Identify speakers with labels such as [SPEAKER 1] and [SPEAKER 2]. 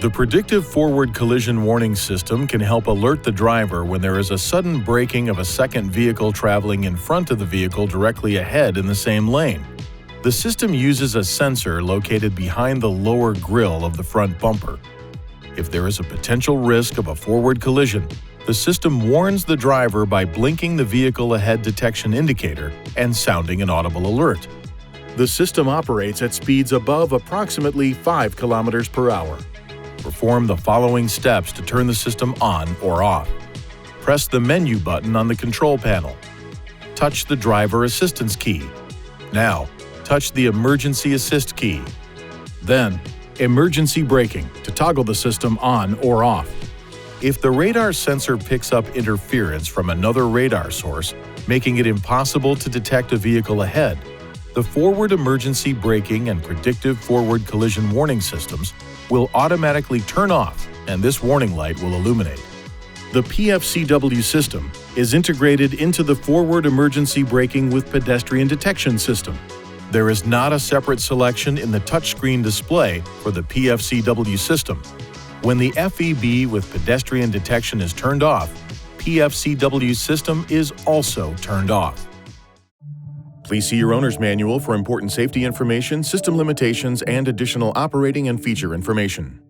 [SPEAKER 1] The Predictive Forward Collision Warning System can help alert the driver when there is a sudden braking of a second vehicle traveling in front of the vehicle directly ahead in the same lane. The system uses a sensor located behind the lower grille of the front bumper. If there is a potential risk of a forward collision, the system warns the driver by blinking the vehicle ahead detection indicator and sounding an audible alert. The system operates at speeds above approximately 5 km per hour. Perform the following steps to turn the system on or off. Press the menu button on the control panel. Touch the driver assistance key. Now, touch the emergency assist key. Then, emergency braking to toggle the system on or off. If the radar sensor picks up interference from another radar source, making it impossible to detect a vehicle ahead, the forward emergency braking and predictive forward collision warning systems will automatically turn off, and this warning light will illuminate. The PFCW system is integrated into the forward emergency braking with pedestrian detection system. There is not a separate selection in the touchscreen display for the PFCW system. When the FEB with pedestrian detection is turned off, PFCW system is also turned off. Please see your owner's manual for important safety information, system limitations, and additional operating and feature information.